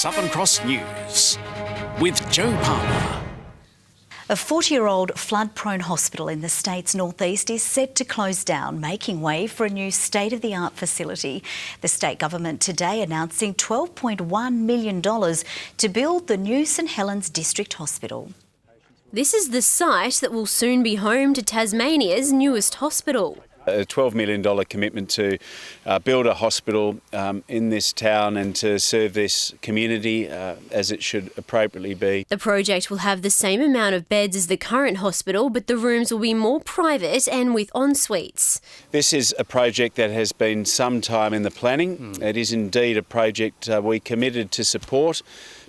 Southern Cross News with Joe Palmer. A 40-year-old flood-prone hospital in the state's northeast is set to close down, making way for a new state-of-the-art facility. The state government today announcing $12.1 million to build the new St Helens District Hospital. This is the site that will soon be home to Tasmania's newest hospital. A $12 million commitment to build a hospital in this town and to serve this community as it should appropriately be. The project will have the same amount of beds as the current hospital, but the rooms will be more private and with en-suites. This is a project that has been some time in the planning. It is indeed a project we committed to support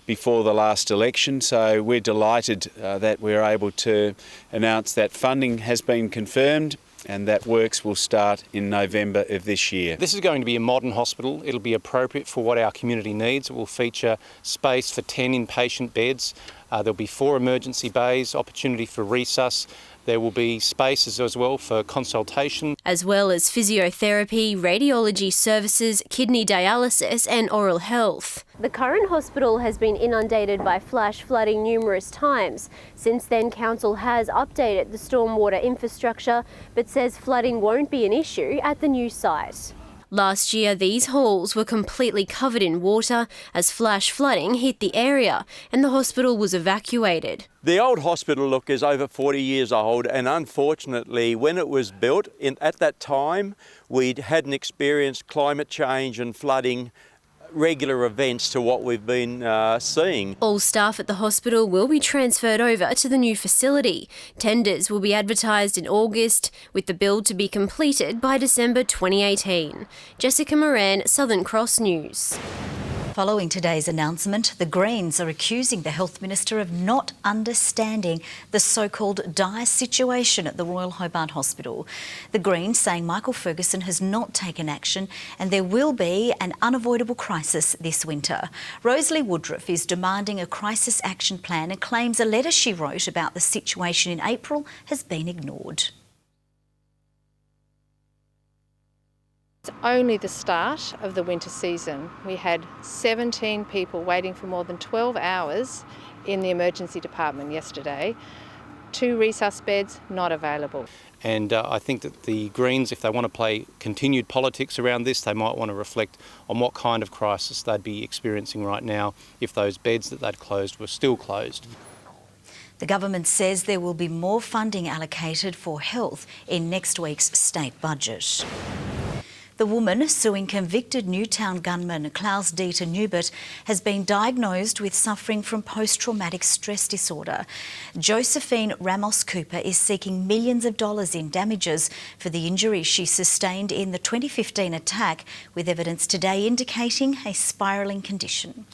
before the last election, so we're delighted that we're able to announce that funding has been confirmed and that works will start in November of this year. This is going to be a modern hospital. It'll be appropriate for what our community needs. It will feature space for 10 inpatient beds. There'll be 4 emergency bays, opportunity for resus. There will be spaces as well for consultation. As well as physiotherapy, radiology services, kidney dialysis and oral health. The current hospital has been inundated by flash flooding numerous times. Since then, Council has updated the stormwater infrastructure, but says flooding won't be an issue at the new site. Last year, these halls were completely covered in water as flash flooding hit the area and the hospital was evacuated. The old hospital, look, is over 40 years old, and unfortunately, when it was built, at that time, we hadn't experienced climate change and flooding regular events to what we've been seeing. All staff at the hospital will be transferred over to the new facility. Tenders will be advertised in August, with the build to be completed by December 2018. Jessica Moran, Southern Cross News. Following today's announcement, the Greens are accusing the Health Minister of not understanding the so-called dire situation at the Royal Hobart Hospital. The Greens saying Michael Ferguson has not taken action and there will be an unavoidable crisis this winter. Rosalie Woodruff is demanding a crisis action plan and claims a letter she wrote about the situation in April has been ignored. It's only the start of the winter season. We had 17 people waiting for more than 12 hours in the emergency department yesterday. 2 resus beds not available. And I think that the Greens, if they want to play continued politics around this, they might want to reflect on what kind of crisis they'd be experiencing right now if those beds that they'd closed were still closed. The government says there will be more funding allocated for health in next week's state budget. The woman suing convicted Newtown gunman Klaus-Dieter Neubert has been diagnosed with suffering from post-traumatic stress disorder. Josephine Ramos Cooper is seeking millions of dollars in damages for the injuries she sustained in the 2015 attack, with evidence today indicating a spiralling condition.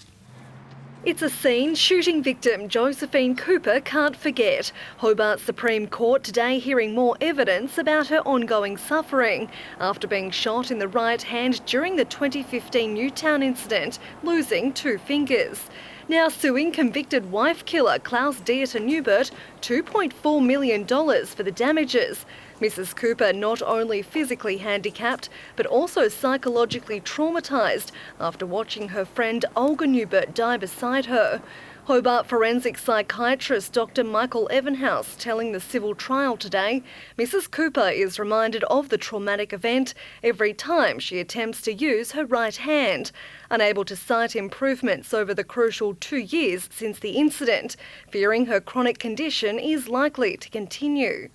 It's a scene shooting victim Josephine Cooper can't forget. Hobart Supreme Court today hearing more evidence about her ongoing suffering after being shot in the right hand during the 2015 Newtown incident, losing 2 fingers. Now suing convicted wife killer Klaus-Dieter Neubert $2.4 million for the damages. Mrs. Cooper not only physically handicapped, but also psychologically traumatised after watching her friend Olga Neubert die beside her. Hobart forensic psychiatrist Dr. Michael Evenhouse telling the civil trial today, Mrs. Cooper is reminded of the traumatic event every time she attempts to use her right hand. Unable to cite improvements over the crucial 2 years since the incident, fearing her chronic condition is likely to continue.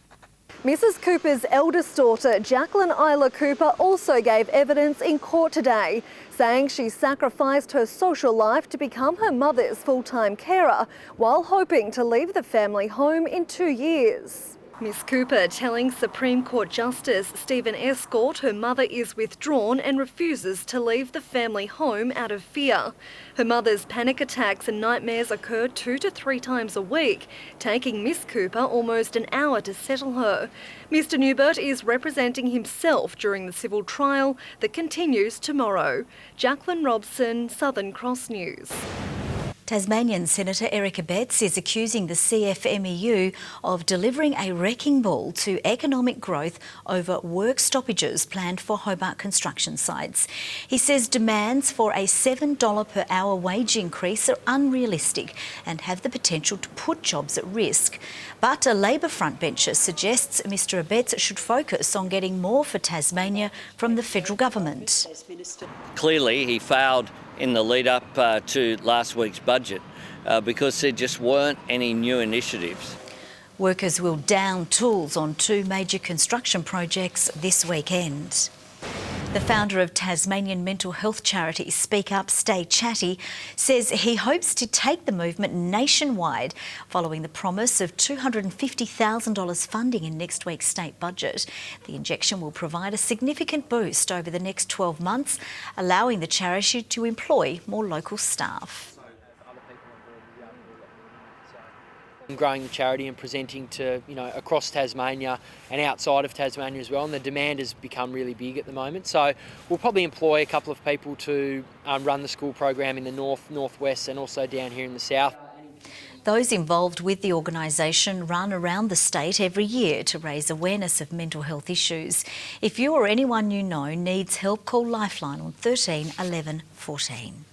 Mrs. Cooper's eldest daughter, Jacqueline Isla Cooper, also gave evidence in court today, saying she sacrificed her social life to become her mother's full-time carer while hoping to leave the family home in 2 years. Miss Cooper telling Supreme Court Justice Stephen Escort her mother is withdrawn and refuses to leave the family home out of fear. Her mother's panic attacks and nightmares occur 2 to 3 times a week, taking Miss Cooper almost an hour to settle her. Mr. Neubert is representing himself during the civil trial that continues tomorrow. Jacqueline Robson, Southern Cross News. Tasmanian Senator Erica Betts is accusing the CFMEU of delivering a wrecking ball to economic growth over work stoppages planned for Hobart construction sites. He says demands for a $7 per hour wage increase are unrealistic and have the potential to put jobs at risk. But a Labor frontbencher suggests Mr Abetz should focus on getting more for Tasmania from the federal government. Clearly he failed in the lead up to last week's budget because there just weren't any new initiatives. Workers will down tools on 2 major construction projects this weekend. The founder of Tasmanian mental health charity Speak Up, Stay Chatty says he hopes to take the movement nationwide following the promise of $250,000 funding in next week's state budget. The injection will provide a significant boost over the next 12 months, allowing the charity to employ more local staff. Growing the charity and presenting to, across Tasmania and outside of Tasmania as well, and the demand has become really big at the moment. So we'll probably employ a couple of people to run the school program in the north, northwest and also down here in the south. Those involved with the organisation run around the state every year to raise awareness of mental health issues. If you or anyone you know needs help, call Lifeline on 13 11 14.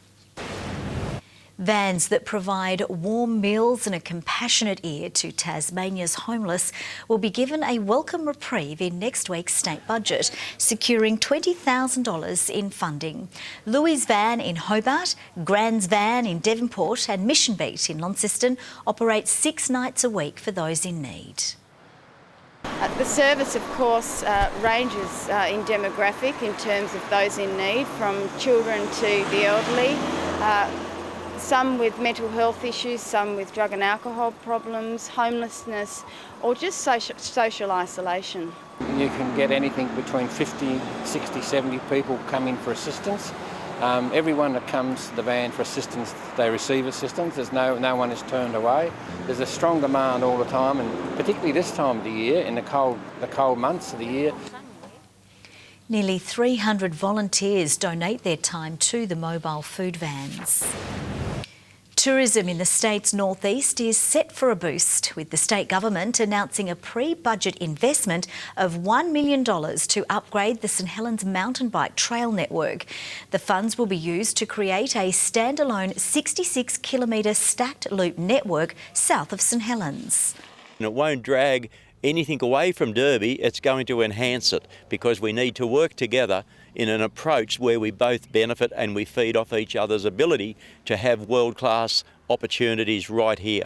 Vans that provide warm meals and a compassionate ear to Tasmania's homeless will be given a welcome reprieve in next week's state budget, securing $20,000 in funding. Louis' Van in Hobart, Grand's Van in Devonport and Mission Beat in Launceston operate 6 nights a week for those in need. The service, of course, ranges in demographic in terms of those in need, from children to the elderly. Some with mental health issues, some with drug and alcohol problems, homelessness, or just social isolation. You can get anything between 50, 60, 70 people come in for assistance. Everyone that comes to the van for assistance, they receive assistance. There's no one is turned away. There's a strong demand all the time, and particularly this time of the year, in the cold months of the year. Nearly 300 volunteers donate their time to the mobile food vans. Tourism in the state's northeast is set for a boost, with the state government announcing a pre-budget investment of $1 million to upgrade the St Helens mountain bike trail network. The funds will be used to create a standalone 66-kilometre stacked loop network south of St Helens. And it won't drag anything away from Derby, it's going to enhance it, because we need to work together in an approach where we both benefit and we feed off each other's ability to have world-class opportunities right here.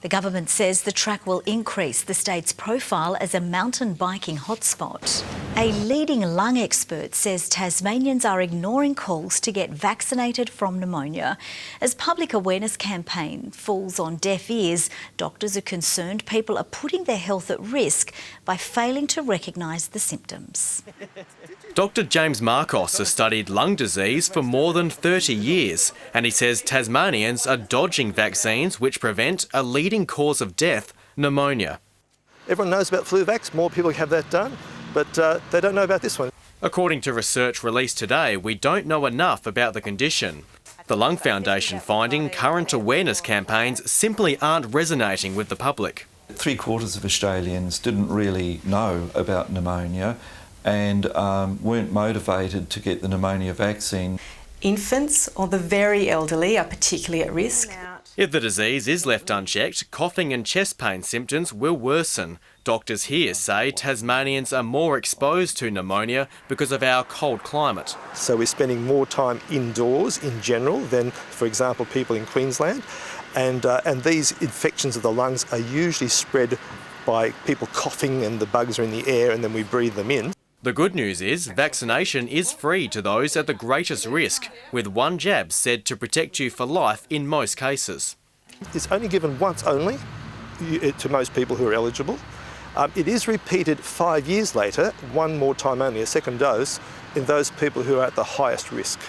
The government says the track will increase the state's profile as a mountain biking hotspot. A leading lung expert says Tasmanians are ignoring calls to get vaccinated from pneumonia. As public awareness campaign falls on deaf ears, doctors are concerned people are putting their health at risk by failing to recognise the symptoms. Dr James Marcos has studied lung disease for more than 30 years, and he says Tasmanians are dodging vaccines which prevent a leading cause of death, pneumonia. Everyone knows about flu vax, more people have that done, but they don't know about this one. According to research released today, we don't know enough about the condition. The Lung Foundation finding current awareness campaigns simply aren't resonating with the public. 3/4 of Australians didn't really know about pneumonia and weren't motivated to get the pneumonia vaccine. Infants or the very elderly are particularly at risk. If the disease is left unchecked, coughing and chest pain symptoms will worsen. Doctors here say Tasmanians are more exposed to pneumonia because of our cold climate. So we're spending more time indoors in general than, for example, people in Queensland. And these infections of the lungs are usually spread by people coughing, and the bugs are in the air and then we breathe them in. The good news is vaccination is free to those at the greatest risk, with 1 jab said to protect you for life in most cases. It's only given once only to most people who are eligible. It is repeated 5 years later, 1 more time only, a second dose, in those people who are at the highest risk.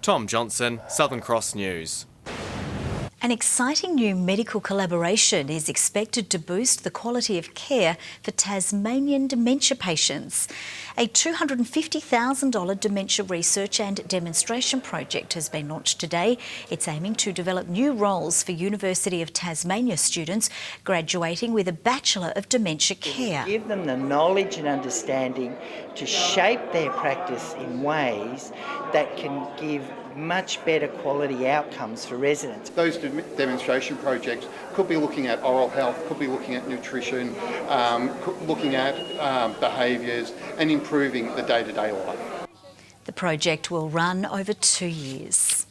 Tom Johnson, Southern Cross News. An exciting new medical collaboration is expected to boost the quality of care for Tasmanian dementia patients. A $250,000 dementia research and demonstration project has been launched today. It's aiming to develop new roles for University of Tasmania students graduating with a Bachelor of Dementia Care. Give them the knowledge and understanding to shape their practice in ways that can give much better quality outcomes for residents. Those demonstration projects could be looking at oral health, could be looking at nutrition, looking at behaviours and improving the day-to-day life. The project will run over 2 years.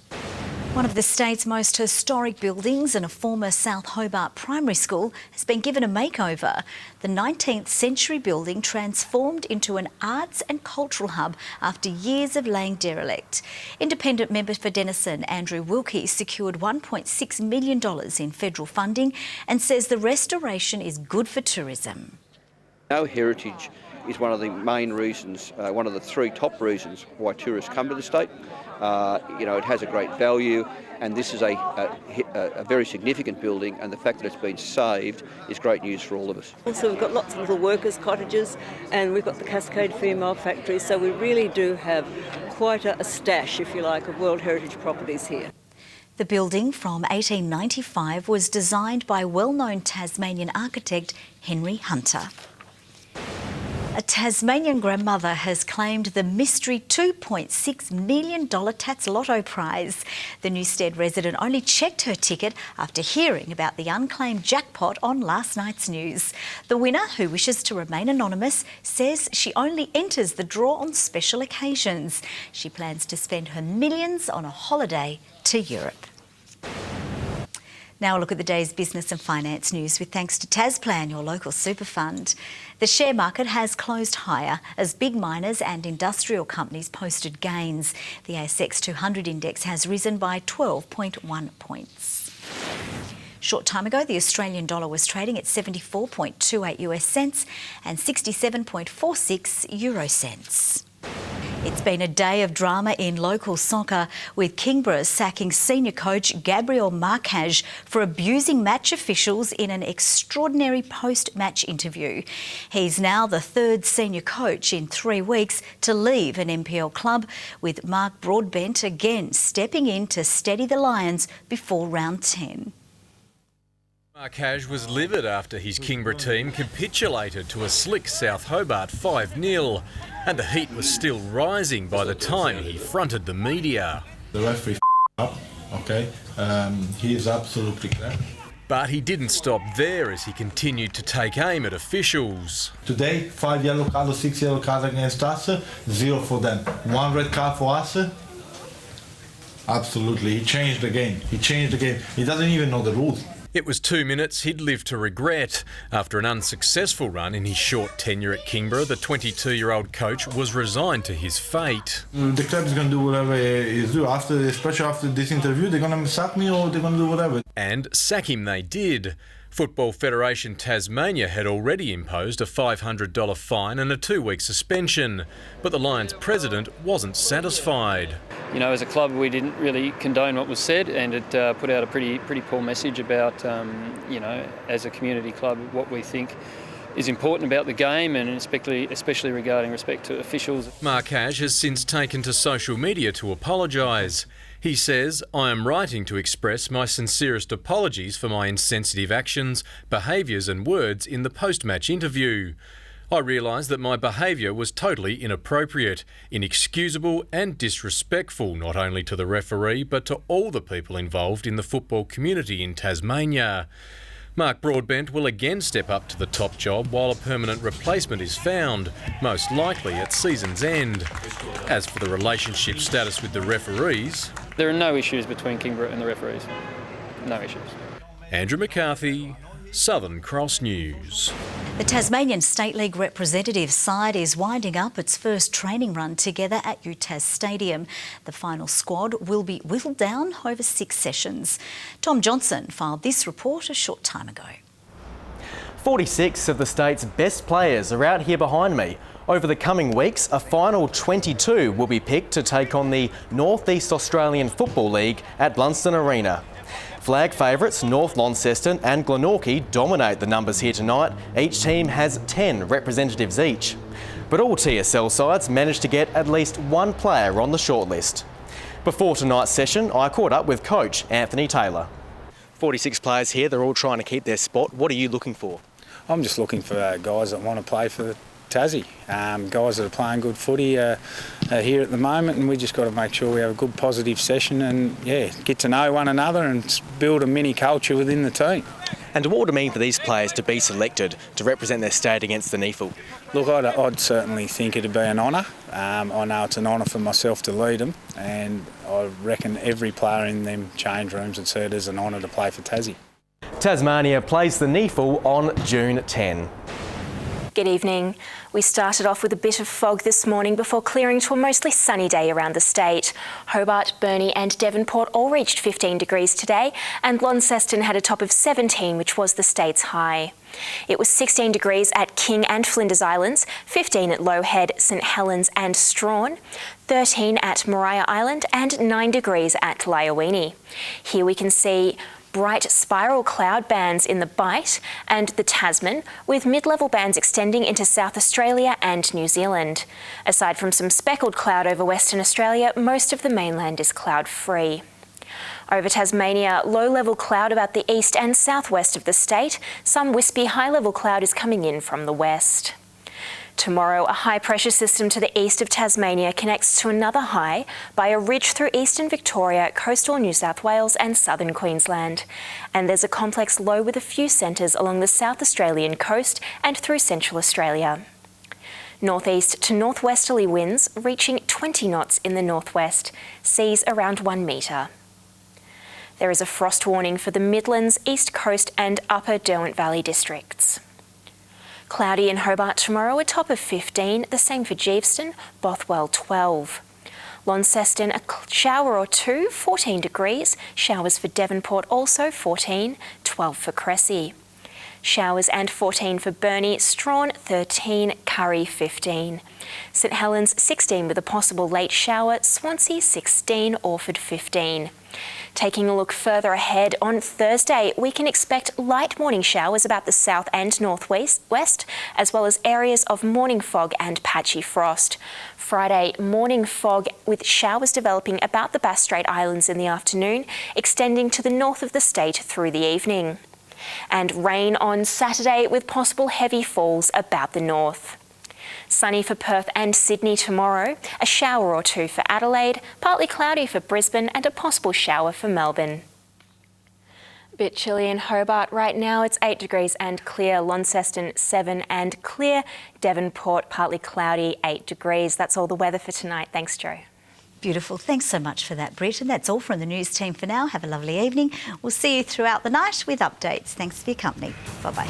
One of the state's most historic buildings and a former South Hobart primary school has been given a makeover. The 19th century building transformed into an arts and cultural hub after years of laying derelict. Independent member for Denison, Andrew Wilkie, secured $1.6 million in federal funding and says the restoration is good for tourism. Our heritage is one of the main reasons, one of the three top reasons why tourists come to the state. It has a great value, and this is a very significant building, and the fact that it's been saved is great news for all of us. Also, we've got lots of little workers' cottages, and we've got the Cascade Female Factory, so we really do have quite a stash, if you like, of World Heritage properties here. The building from 1895 was designed by well-known Tasmanian architect Henry Hunter. A Tasmanian grandmother has claimed the mystery $2.6 million Tats Lotto prize. The Newstead resident only checked her ticket after hearing about the unclaimed jackpot on last night's news. The winner, who wishes to remain anonymous, says she only enters the draw on special occasions. She plans to spend her millions on a holiday to Europe. Now a look at the day's business and finance news with thanks to Tasplan, your local super fund. The share market has closed higher as big miners and industrial companies posted gains. The ASX 200 index has risen by 12.1 points. Short time ago, the Australian dollar was trading at 74.28 US cents and 67.46 euro cents. It's been a day of drama in local soccer, with Kingborough sacking senior coach Gabriel Marquez for abusing match officials in an extraordinary post-match interview. He's now the third senior coach in 3 weeks to leave an NPL club, with Mark Broadbent again stepping in to steady the Lions before round 10. Marquez was livid after his Kingborough team capitulated to a slick South Hobart 5-0, and the heat was still rising by the time he fronted the media. The referee up, okay, he is absolutely clear. But he didn't stop there as he continued to take aim at officials. Today, 5 yellow cards, 6 yellow cards against us, 0 for them. 1 red card for us. Absolutely, he changed the game. He doesn't even know the rules. It was 2 minutes he'd live to regret. After an unsuccessful run in his short tenure at Kingborough, the 22-year-old coach was resigned to his fate. The club is going to do whatever it do. Especially after this interview, they're going to sack me or they're going to do whatever. And sack him they did. Football Federation Tasmania had already imposed a $500 fine and a 2-week suspension, but the Lions president wasn't satisfied. You know, as a club, we didn't really condone what was said, and it put out a pretty poor message about, as a community club, what we think is important about the game, and especially regarding respect to officials. Marquez has since taken to social media to apologise. He says, "I am writing to express my sincerest apologies for my insensitive actions, behaviours and words in the post-match interview. I realise that my behaviour was totally inappropriate, inexcusable and disrespectful not only to the referee but to all the people involved in the football community in Tasmania." Mark Broadbent will again step up to the top job while a permanent replacement is found, most likely at season's end. As for the relationship status with the referees... There are no issues between Kingborough and the referees. No issues. Andrew McCarthy, Southern Cross News. The Tasmanian State League representative side is winding up its first training run together at UTAS Stadium. The final squad will be whittled down over 6 sessions. Tom Johnson filed this report a short time ago. 46 of the state's best players are out here behind me. Over the coming weeks, a final 22 will be picked to take on the North East Australian Football League at Blunston Arena. Flag favourites North Launceston and Glenorchy dominate the numbers here tonight. Each team has 10 representatives each. But all TSL sides managed to get at least one player on the shortlist. Before tonight's session, I caught up with coach Anthony Taylor. 46 players here, they're all trying to keep their spot. What are you looking for? I'm just looking for guys that want to play for Tassie. Guys that are playing good footy are here at the moment, and we just got to make sure we have a good positive session and get to know one another and build a mini culture within the team. And what would it mean for these players to be selected to represent their state against the NEFL? Look, I'd certainly think it'd be an honour. I know it's an honour for myself to lead them, and I reckon every player in them change rooms would see it as an honour to play for Tassie. Tasmania plays the NEFL on June 10. Good evening. We started off with a bit of fog this morning before clearing to a mostly sunny day around the state. Hobart, Burnie and Devonport all reached 15 degrees today, and Launceston had a top of 17, which was the state's high. It was 16 degrees at King and Flinders Islands, 15 at Low Head, St Helens and Strawn, 13 at Maria Island and 9 degrees at Lyowini. Here we can see bright spiral cloud bands in the Bight and the Tasman, with mid-level bands extending into South Australia and New Zealand. Aside from some speckled cloud over Western Australia, most of the mainland is cloud-free. Over Tasmania, low-level cloud about the east and southwest of the state. Some wispy high-level cloud is coming in from the west. Tomorrow, a high-pressure system to the east of Tasmania connects to another high by a ridge through eastern Victoria, coastal New South Wales and southern Queensland. And there's a complex low with a few centres along the South Australian coast and through central Australia. Northeast to northwesterly winds reaching 20 knots in the northwest, seas around 1 metre. There is a frost warning for the Midlands, East Coast and Upper Derwent Valley districts. Cloudy in Hobart tomorrow, a top of 15, the same for Geeveston, Bothwell 12. Launceston, a shower or two, 14 degrees. Showers for Devonport also 14, 12 for Cressy. Showers and 14 for Burnie, Strawn 13, Curry 15. St Helens 16 with a possible late shower, Swansea 16, Orford 15. Taking a look further ahead, on Thursday we can expect light morning showers about the south and northwest, as well as areas of morning fog and patchy frost. Friday, morning fog with showers developing about the Bass Strait Islands in the afternoon, extending to the north of the state through the evening. And rain on Saturday with possible heavy falls about the north. Sunny for Perth and Sydney tomorrow, a shower or two for Adelaide, partly cloudy for Brisbane and a possible shower for Melbourne. A bit chilly in Hobart right now, it's 8 degrees and clear, Launceston 7 and clear, Devonport partly cloudy 8 degrees. That's all the weather for tonight. Thanks, Jo. Beautiful. Thanks so much for that, Britt. And that's all from the news team for now. Have a lovely evening. We'll see you throughout the night with updates. Thanks for your company. Bye-bye.